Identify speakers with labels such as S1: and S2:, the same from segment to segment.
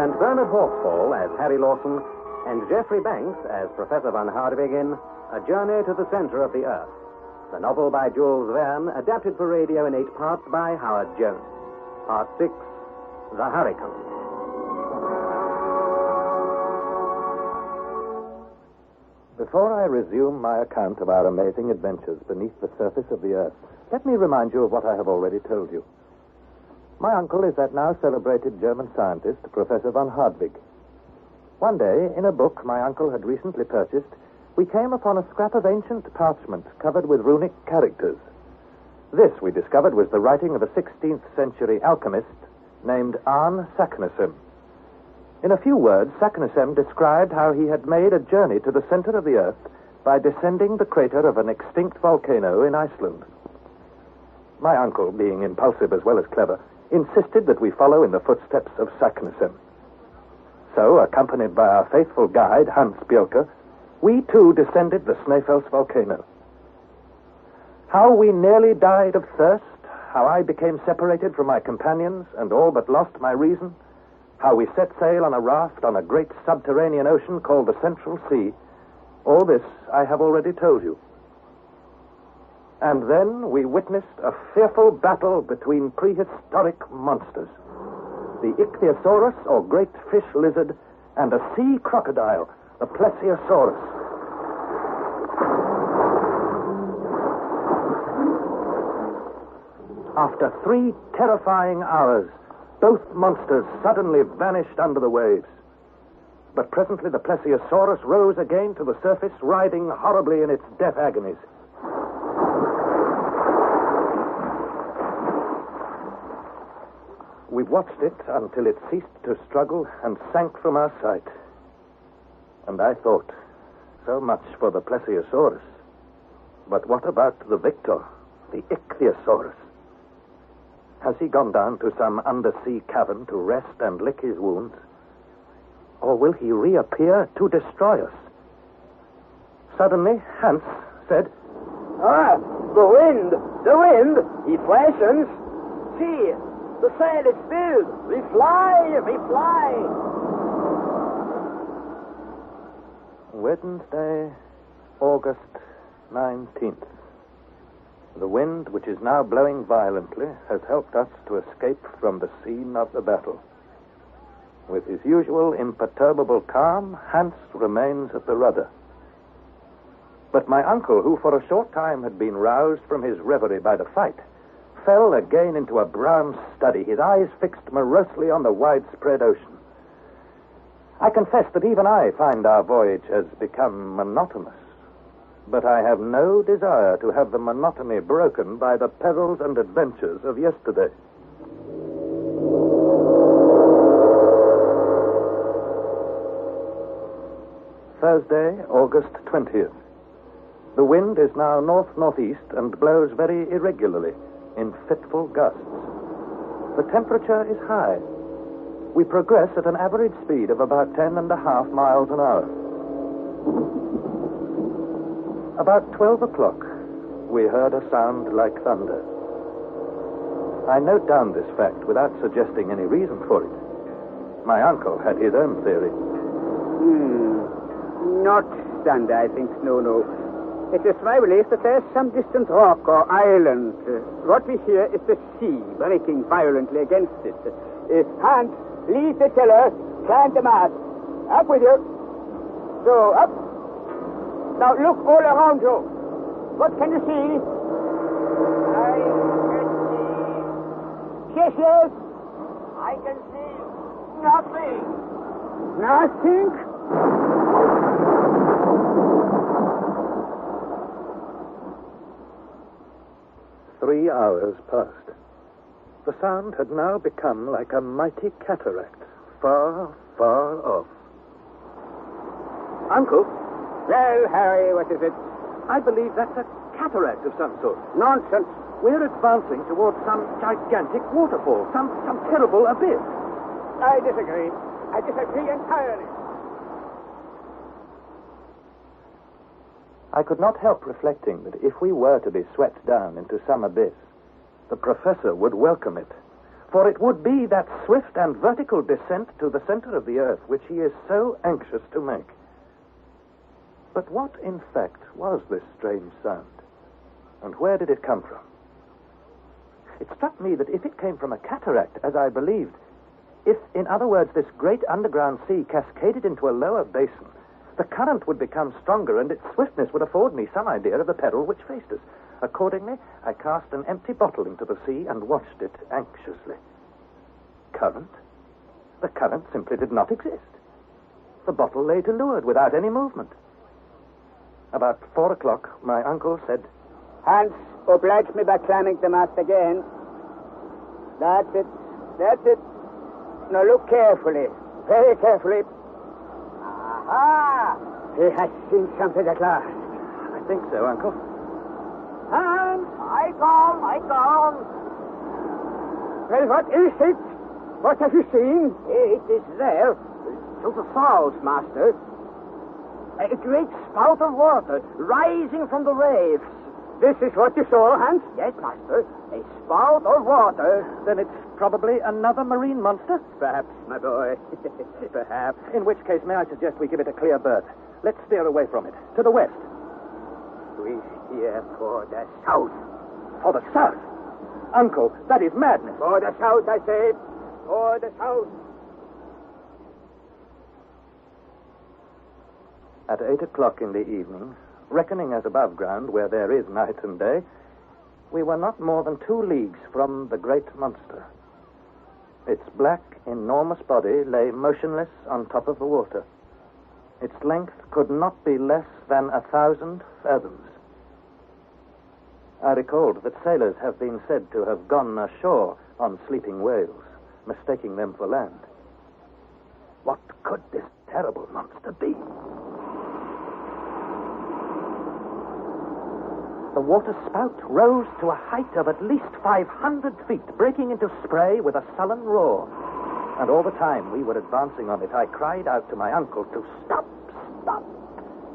S1: and Bernard Hawksfall as Harry Lawson, and Geoffrey Banks as Professor Van Hardwig in A Journey to the Center of the Earth. The novel by Jules Verne, adapted for radio in 8 parts by Howard Jones. Part 6, The Hurricane.
S2: Before I resume my account of our amazing adventures beneath the surface of the earth, let me remind you of what I have already told you. My uncle is that now celebrated German scientist, Professor Van Hardwig. One day, in a book my uncle had recently purchased, we came upon a scrap of ancient parchment covered with runic characters. This, we discovered, was the writing of a 16th century alchemist named Arne Saknussemm. In a few words, Saknussemm described how he had made a journey to the center of the earth by descending the crater of an extinct volcano in Iceland. My uncle, being impulsive as well as clever, insisted that we follow in the footsteps of Saknussemm. So, accompanied by our faithful guide, Hans Bjelke, we too descended the Snæfells's volcano. How we nearly died of thirst, how I became separated from my companions and all but lost my reason, how we set sail on a raft on a great subterranean ocean called the Central Sea, all this I have already told you. And then we witnessed a fearful battle between prehistoric monsters. The ichthyosaurus, or great fish lizard, and a sea crocodile, the plesiosaurus. After 3 terrifying hours, both monsters suddenly vanished under the waves. But presently the plesiosaurus rose again to the surface, writhing horribly in its death agonies. We watched it until it ceased to struggle and sank from our sight. And I thought, so much for the plesiosaurus. But what about the victor, the ichthyosaurus? Has he gone down to some undersea cavern to rest and lick his wounds? Or will he reappear to destroy us? Suddenly, Hans said,
S3: "Ah, the wind! The wind! He freshens! See, the sail is filled! We fly! We fly!"
S2: Wednesday, August 19th. The wind, which is now blowing violently, has helped us to escape from the scene of the battle. With his usual imperturbable calm, Hans remains at the rudder. But my uncle, who for a short time had been roused from his reverie by the fight, fell again into a brown study, his eyes fixed morosely on the widespread ocean. I confess that even I find our voyage has become monotonous. But I have no desire to have the monotony broken by the perils and adventures of yesterday. Thursday, August 20th. The wind is now north-northeast and blows very irregularly in fitful gusts. The temperature is high. We progress at an average speed of about 10.5 miles an hour. About 12 o'clock, we heard a sound like thunder. I note down this fact without suggesting any reason for it. My uncle had his own theory.
S3: Not thunder, I think. No. It is my belief that there's some distant rock or island. What we hear is the sea breaking violently against it. Hans, leave the tiller, climb the mast. Up with you. So, up. Now look all around you. What can you see? I can see... Yes. I can see nothing. Nothing?
S2: Three hours passed. The sound had now become like a mighty cataract, far, far off.
S1: Uncle,
S3: Well, Harry, what is it?
S1: I believe that's a cataract of some sort.
S3: Nonsense.
S1: We're advancing towards some gigantic waterfall, some terrible abyss.
S3: I disagree. I disagree entirely.
S2: I could not help reflecting that if we were to be swept down into some abyss, the professor would welcome it. For it would be that swift and vertical descent to the center of the earth which he is so anxious to make. But what, in fact, was this strange sound? And where did it come from? It struck me that if it came from a cataract, as I believed, if, in other words, this great underground sea cascaded into a lower basin, the current would become stronger and its swiftness would afford me some idea of the peril which faced us. Accordingly, I cast an empty bottle into the sea and watched it anxiously. Current? The current simply did not exist. The bottle lay to leeward without any movement. About 4 o'clock, my uncle said,
S3: Hans, oblige me by climbing the mast again. That's it. That's it. Now look carefully. Very carefully. Aha! He has seen something at last.
S2: I think so, Uncle.
S3: Hans! I come. Well, what is it? What have you seen? It is there. To the south, Master. A great spout of water rising from the waves. This is what you saw, Hans? Yes, Master. A spout of water.
S2: Then it's probably another marine monster?
S3: Perhaps, my boy. Perhaps.
S2: In which case, may I suggest we give it a clear berth? Let's steer away from it. To the west.
S3: We steer for the south.
S2: For the south? Uncle, that is madness.
S3: For the south, I say. For the south.
S2: At 8 o'clock in the evening, reckoning as above ground where there is night and day, we were not more than 2 leagues from the great monster. Its black, enormous body lay motionless on top of the water. Its length could not be less than 1,000 fathoms. I recalled that sailors have been said to have gone ashore on sleeping whales, mistaking them for land. What could this terrible monster be? The water spout rose to a height of at least 500 feet, breaking into spray with a sullen roar. And all the time we were advancing on it, I cried out to my uncle to stop,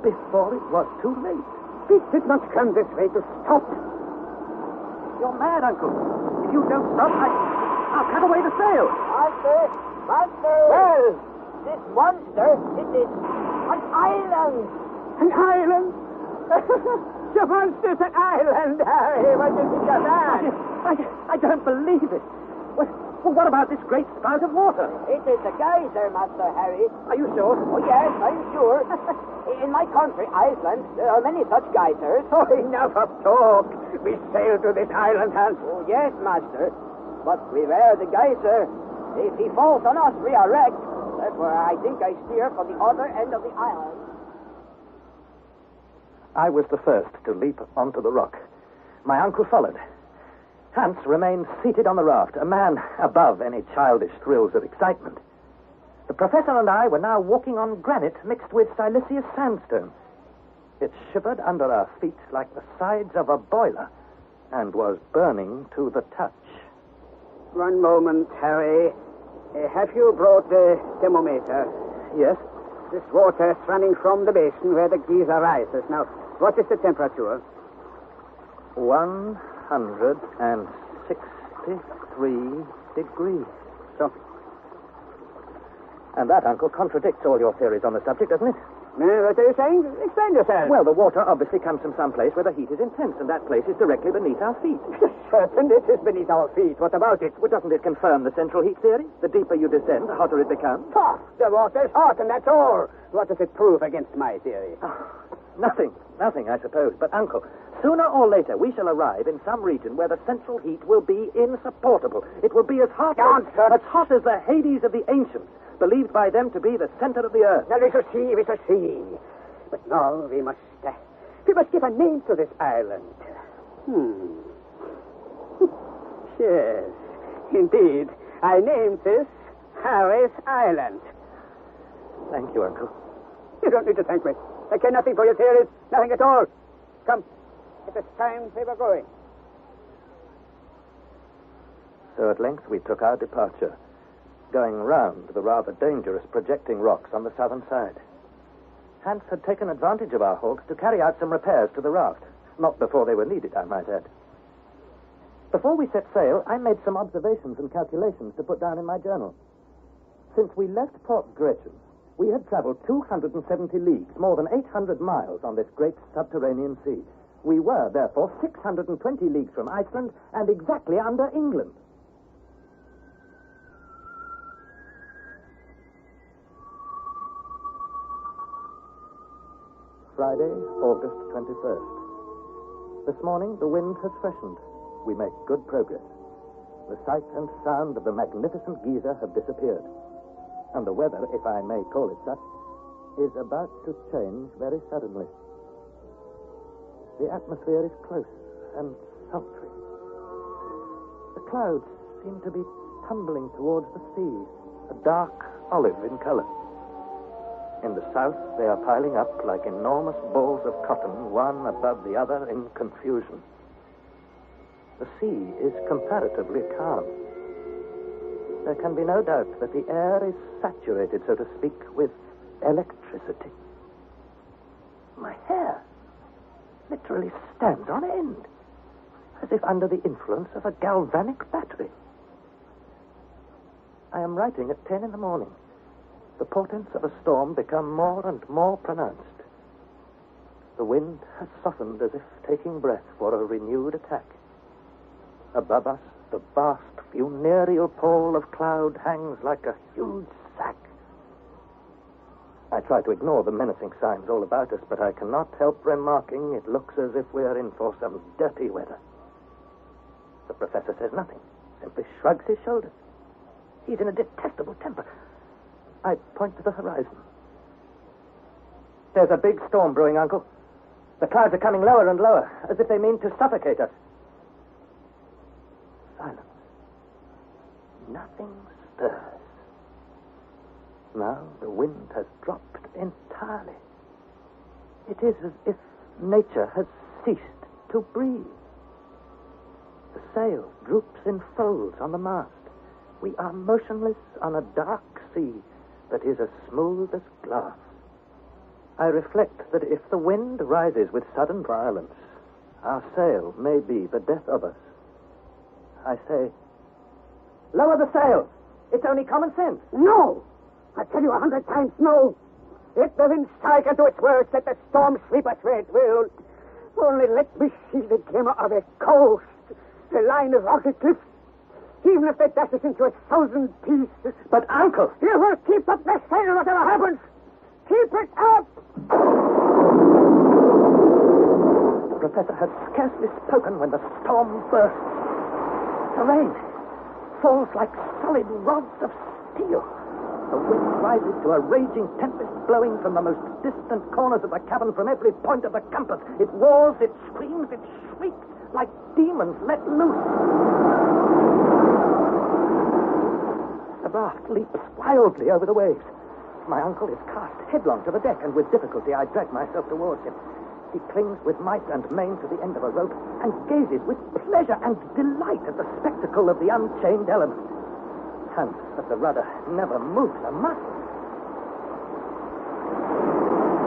S2: before it was too late.
S3: It did not come this way to stop.
S2: You're mad, Uncle. If you don't stop, I'll cut away the sail.
S4: Master! Well, this monster, it is an island.
S3: An island? The monster's an island, Harry. What do you think of that?
S2: I don't believe it. Well, what about this great spout of water?
S4: It is a geyser, Master Harry.
S2: Are you sure?
S4: Oh, yes, I'm sure. In my country, Iceland, there are many such geysers.
S3: Oh, enough of talk. We sail to this island, Hans.
S4: Oh, yes, Master. But beware the geyser. If he falls on us, we are wrecked. Therefore, I think I steer for the other end of the island.
S2: I was the first to leap onto the rock. My uncle followed. Hans remained seated on the raft, a man above any childish thrills of excitement. The professor and I were now walking on granite mixed with siliceous sandstone. It shivered under our feet like the sides of a boiler and was burning to the touch.
S3: One moment, Harry. Have you brought the thermometer?
S2: Yes?
S3: This water is running from the basin where the geyser rises. Now, what is the temperature?
S2: 163 degrees.
S3: So?
S2: And that, Uncle, contradicts all your theories on the subject, doesn't it?
S3: What are you saying? Explain yourself.
S2: Well, the water obviously comes from some place where the heat is intense, and that place is directly beneath our feet.
S3: Certain it is beneath our feet. What about it?
S2: Well, doesn't it confirm the central heat theory? The deeper you descend, the hotter it becomes.
S3: Hot! The water is hot, and that's all. What does it prove against my theory?
S2: Nothing, I suppose. But, Uncle, sooner or later we shall arrive in some region where the central heat will be insupportable. It will be as hot as the Hades of the ancients, believed by them to be the center of the earth.
S3: Now, we shall see. But now we must give a name to this island. Yes, indeed. I named this Harry's Island.
S2: Thank you, Uncle.
S3: You don't need to thank me. I care nothing for your theories. Nothing at all. Come. It is time we were going.
S2: So at length we took our departure, going round the rather dangerous projecting rocks on the southern side. Hans had taken advantage of our halt to carry out some repairs to the raft. Not before they were needed, I might add. Before we set sail, I made some observations and calculations to put down in my journal. Since we left Port Gretchen, we had traveled 270 leagues, more than 800 miles on this great subterranean sea. We were, therefore, 620 leagues from Iceland and exactly under England. Friday, August 21st. This morning, the wind has freshened. We make good progress. The sight and sound of the magnificent geyser have disappeared. And the weather, if I may call it such, is about to change very suddenly. The atmosphere is close and sultry. The clouds seem to be tumbling towards the sea, a dark olive in color. In the south, they are piling up like enormous balls of cotton, one above the other in confusion. The sea is comparatively calm. There can be no doubt that the air is saturated, so to speak, with electricity. My hair literally stands on end, as if under the influence of a galvanic battery. I am writing at 10 in the morning. The portents of a storm become more and more pronounced. The wind has softened as if taking breath for a renewed attack. Above us, the vast funereal pall of cloud hangs like a huge sack. I try to ignore the menacing signs all about us, but I cannot help remarking it looks as if we are in for some dirty weather. The professor says nothing, simply shrugs his shoulders. He's in a detestable temper. I point to the horizon. There's a big storm brewing, Uncle. The clouds are coming lower and lower, as if they mean to suffocate us. Silence. Nothing stirs. Now the wind has dropped entirely. It is as if nature has ceased to breathe. The sail droops in folds on the mast. We are motionless on a dark sea that is as smooth as glass. I reflect that if the wind rises with sudden violence, our sail may be the death of us. I say, lower the sail. It's only common sense.
S3: No! I tell you 100 times no. If the wind strike into its words, let the storm sweep us where it will. Only let me see the glimmer of a coast, the line of rocky cliffs. Even if they dash us into 1,000 pieces.
S2: But, Uncle!
S3: You will keep up the sail whatever happens. Keep it up!
S2: The professor had scarcely spoken when the storm burst. The rain falls like solid rods of steel. The wind rises to a raging tempest blowing from the most distant corners of the cavern from every point of the compass. It roars, it screams, it shrieks like demons let loose. The raft leaps wildly over the waves. My uncle is cast headlong to the deck, and with difficulty I drag myself towards him. He clings with might and main to the end of a rope and gazes with pleasure and delight at the spectacle of the unchained element. And at the rudder never moves a muscle.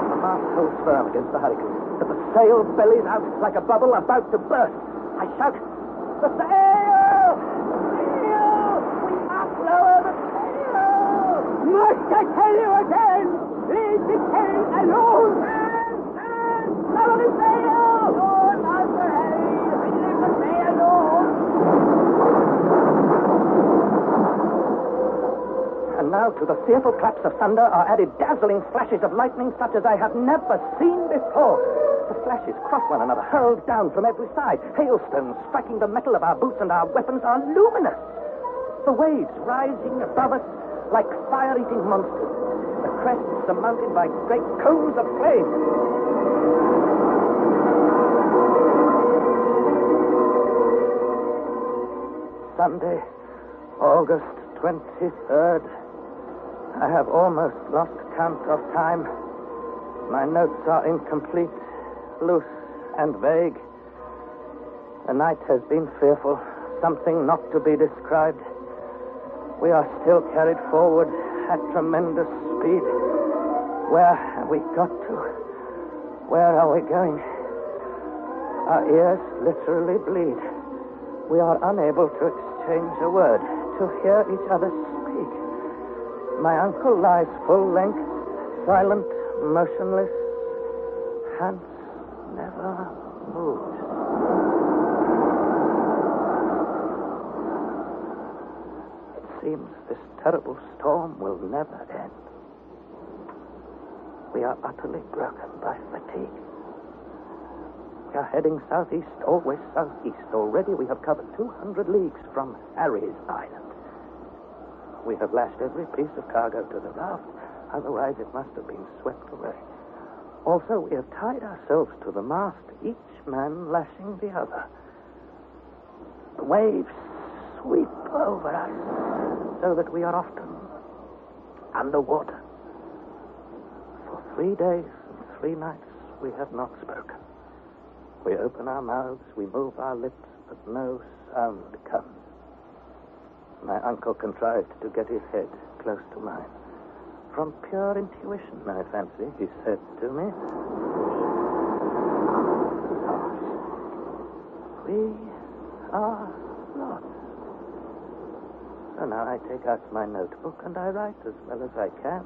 S2: The mast holds firm against the hurricane, but the sail bellies out like a bubble about to burst. I shout, the sail! We must lower the sail!
S3: Must I tell you again? Leave the sail alone!
S4: Lower the sail! Lord, Master Harry, leave the sail alone!
S2: And now to the fearful claps of thunder are added dazzling flashes of lightning such as I have never seen before. The flashes cross one another, hurled down from every side. Hailstones striking the metal of our boots and our weapons are luminous. The waves rising above us like fire-eating monsters. The crests surmounted by great cones of flame. Sunday, August 23rd. I have almost lost count of time. My notes are incomplete, loose, and vague. The night has been fearful, something not to be described. We are still carried forward at tremendous speed. Where have we got to? Where are we going? Our ears literally bleed. We are unable to exchange a word, to hear each other speak. My uncle lies full length, silent, motionless. Hans never moves. It seems this terrible storm will never end. We are utterly broken by fatigue. We are heading southeast, always southeast. Already we have covered 200 leagues from Harry's Island. We have lashed every piece of cargo to the raft, otherwise it must have been swept away. Also, we have tied ourselves to the mast, each man lashing the other. The waves sweep over us, so that we are often underwater. For 3 days and 3 nights, we have not spoken. We open our mouths, we move our lips, but no sound comes. My uncle contrived to get his head close to mine. From pure intuition, I fancy, he said to me, "We are lost." So now I take out my notebook and I write as well as I can.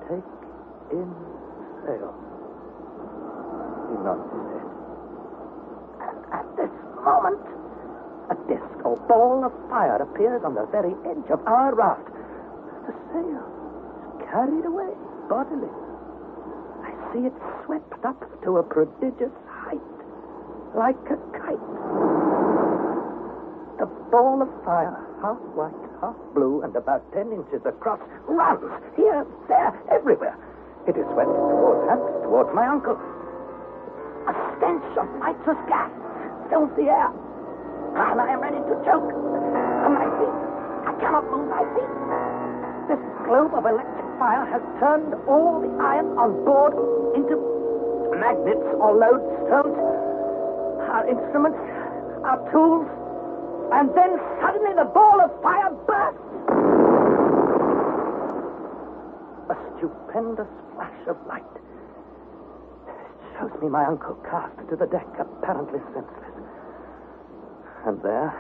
S2: Take in sail. He nods his head. And at this moment, a disc or ball of fire appears on the very edge of our raft. The sail is carried away bodily. I see it swept up to a prodigious height, like a kite. The ball of fire, half white, half blue, and about 10 inches across, runs here, there, everywhere. It is swept towards Hans, towards my uncle. A stench of nitrous gas fills the air. And I am ready to choke. On my feet. I cannot move my feet. This globe of electric fire has turned all the iron on board into magnets or lodestones. Our instruments, our tools, and then suddenly the ball of fire bursts. A stupendous flash of light. It shows me my uncle cast to the deck, apparently senseless. And there,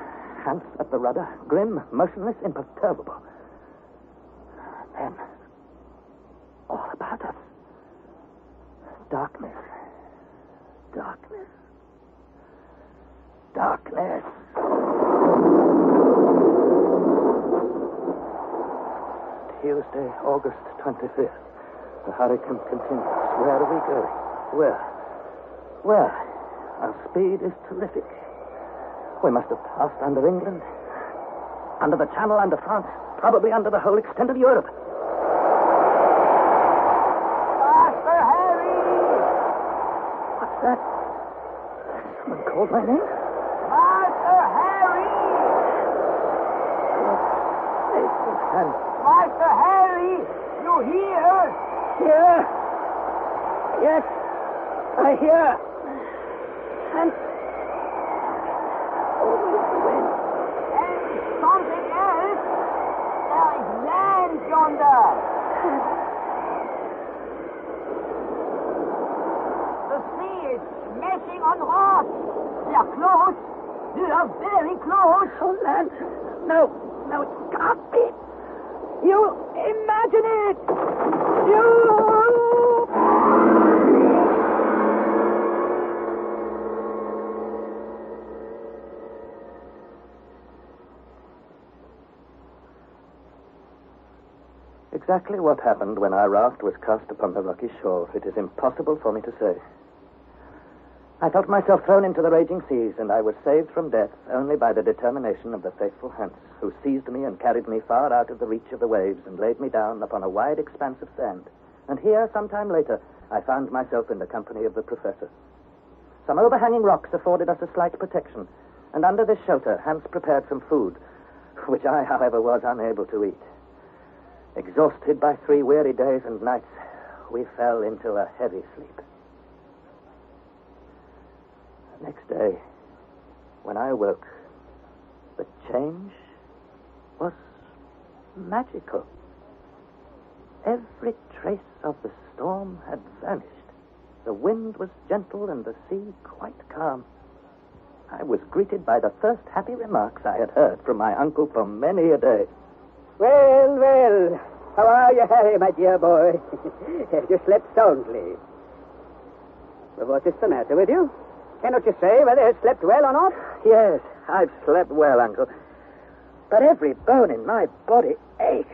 S2: Hans at the rudder, grim, motionless, imperturbable. Then, all about us, darkness, darkness, darkness. Tuesday, August 25th. The hurricane continues. Where are we going? Where? Our speed is terrific. We must have passed under England, under the Channel, under France, probably under the whole extent of Europe.
S4: Master Harry!
S2: What's that? Someone called my name?
S4: Master Harry!
S2: And
S4: Master Harry! You hear?
S2: here? Yes, I hear. And
S4: Something else? There is land yonder. The sea is smashing on rocks. They are close. They are very close.
S2: oh, land. No, it can't be. You imagine it. Exactly what happened when our raft was cast upon the rocky shore, it is impossible for me to say. I felt myself thrown into the raging seas, and I was saved from death only by the determination of the faithful Hans, who seized me and carried me far out of the reach of the waves and laid me down upon a wide expanse of sand. And here, some time later, I found myself in the company of the professor. Some overhanging rocks afforded us a slight protection, and under this shelter, Hans prepared some food, which I, however, was unable to eat. Exhausted by 3 weary days and nights, we fell into a heavy sleep. The next day, when I awoke, the change was magical. Every trace of the storm had vanished. The wind was gentle and the sea quite calm. I was greeted by the first happy remarks I had heard from my uncle for many a day.
S3: Well, well. How are you, Harry, my dear boy? You slept soundly. Well, what is the matter with you? Cannot you say whether you slept well or not?
S2: Yes, I've slept well, Uncle. But every bone in my body aches.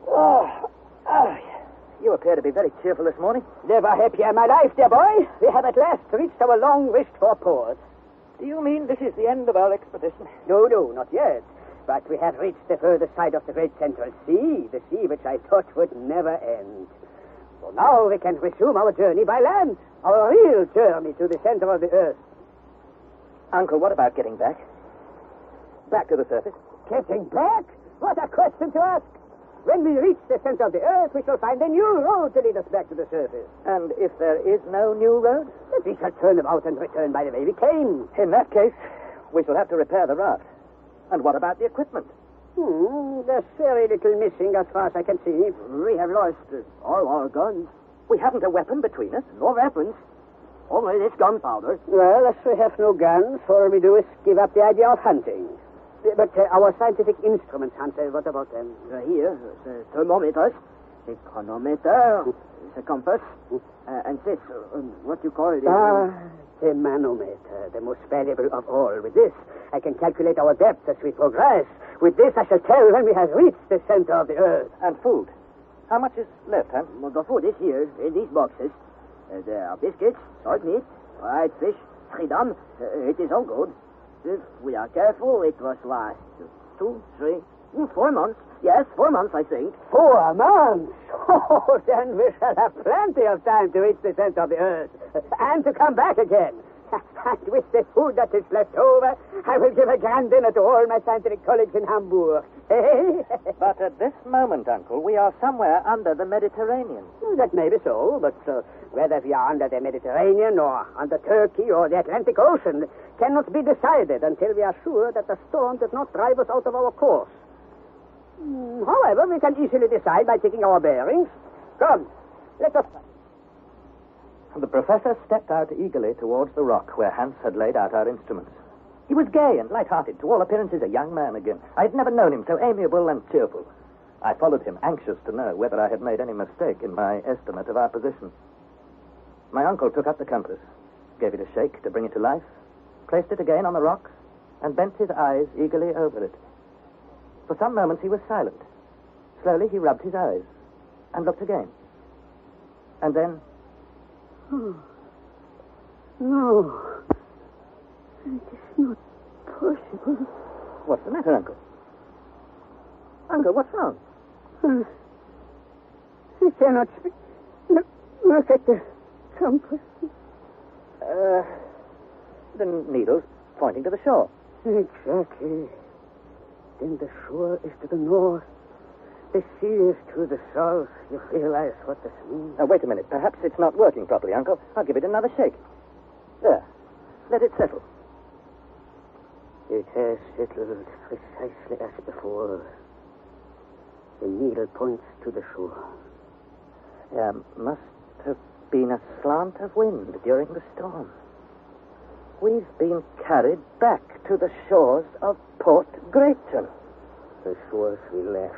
S2: Oh, you appear to be very cheerful this morning.
S3: Never happier in my life, dear boy. We have at last reached our long-wished-for port.
S2: Do you mean this is the end of our expedition?
S3: No, not yet. But we have reached the further side of the great central sea, the sea which I thought would never end. So now we can resume our journey by land, our real journey to the center of the earth.
S2: Uncle, what about getting back? Back to the surface?
S3: Getting back? What a question to ask. When we reach the center of the earth, we shall find a new road to lead us back to the surface.
S2: And if there is no new road?
S3: Then we shall turn about and return by the way we came.
S2: In that case, we shall have to repair the raft. And what about the equipment?
S3: There's very little missing as far as I can see. We have lost all our guns.
S2: We haven't a weapon between us.
S3: No weapons. Only this gunpowder. Well, as we have no guns, all we do is give up the idea of hunting. But our scientific instruments, Hansel, what about them?
S4: Here, the thermometers, the chronometer, the compass, and this, what you call it?
S3: The manometer, the most valuable of all. With this, I can calculate our depth as we progress. With this, I shall tell when we have reached the center of the earth.
S2: And food. How much is left, huh?
S4: Well, the food is here, in these boxes. There are biscuits, salt meat, fried fish, freedom. It is all good. If we are careful, it will last 2, 3, 4 months. Yes, 4 months, I think.
S3: 4 months? Oh, then we shall have plenty of time to reach the center of the earth. And to come back again. And with the food that is left over, I will give a grand dinner to all my scientific colleagues in Hamburg.
S2: But at this moment, Uncle, we are somewhere under the Mediterranean.
S3: That may be so, but whether we are under the Mediterranean or under Turkey or the Atlantic Ocean cannot be decided until we are sure that the storm does not drive us out of our course. However, we can easily decide by taking our bearings. Come, let us...
S2: The professor stepped out eagerly towards the rock where Hans had laid out our instruments. He was gay and light-hearted, to all appearances a young man again. I had never known him so amiable and cheerful. I followed him, anxious to know whether I had made any mistake in my estimate of our position. My uncle took up the compass, gave it a shake to bring it to life, placed it again on the rocks, and bent his eyes eagerly over it. For some moments he was silent. Slowly he rubbed his eyes and looked again. And then...
S3: No. It is not possible.
S2: What's the matter, Uncle? Uncle, what's wrong?
S3: I cannot... Look at the compass.
S2: The needle's pointing to the shore.
S3: Exactly. Then the shore is to the north. The sea is to the south. You realize what this means?
S2: Now, wait a minute. Perhaps it's not working properly, Uncle. I'll give it another shake. There. Let it settle.
S3: It has settled precisely as before. The needle points to the shore.
S2: There must have been a slant of wind during the storm. We've been carried back to the shores of Port Grayton.
S3: The shores we left,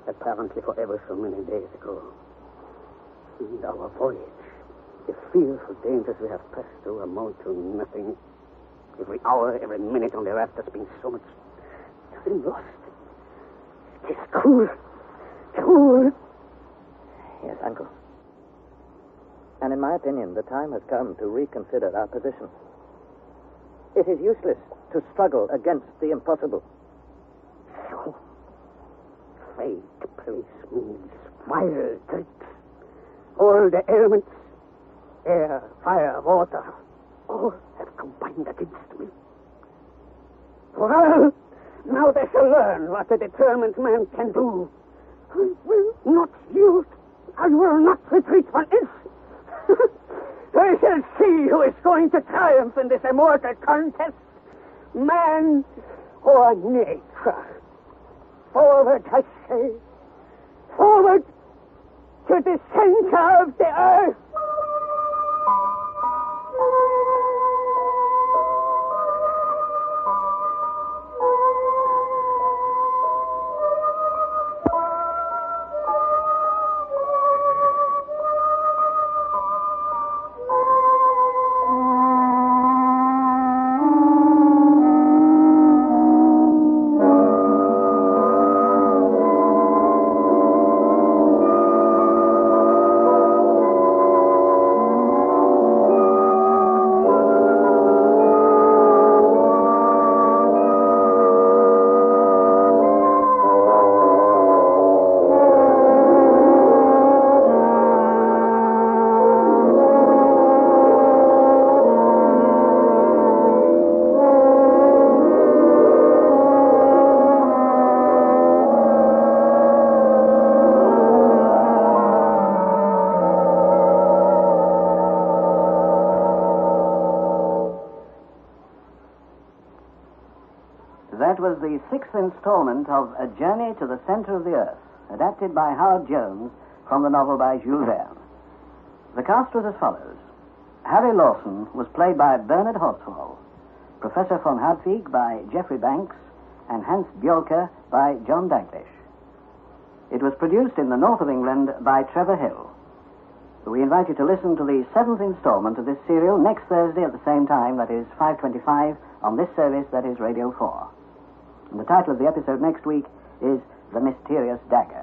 S3: apparently for ever so many days ago. And our voyage, the fearful dangers we have passed through amount to nothing. Every hour, every minute on the raft has been so much time lost. It is cruel. Cruel.
S2: Yes, Uncle. And in my opinion, the time has come to reconsider our position. It is useless to struggle against the impossible.
S3: So, fate plays moves, wild tricks. All the elements, air, fire, water, all have combined against me. Well, now they shall learn what a determined man can do. I will not yield. I will not retreat one inch. I shall see who is going to triumph in this immortal contest. Man or nature. Forward, I say. Forward to the center of the earth.
S1: sixth installment of A Journey to the Center of the Earth, adapted by Howard Jones from the novel by Jules Verne. The cast was as follows. Harry Lawson was played by Bernard Horsfall, Professor von Hadwig by Geoffrey Banks, and Hans Bjolke by John Daglish. It was produced in the north of England by Trevor Hill. We invite you to listen to the seventh installment of this serial next Thursday at the same time, that is 5:25, on this service, that is Radio 4. And the title of the episode next week is The Mysterious Dagger.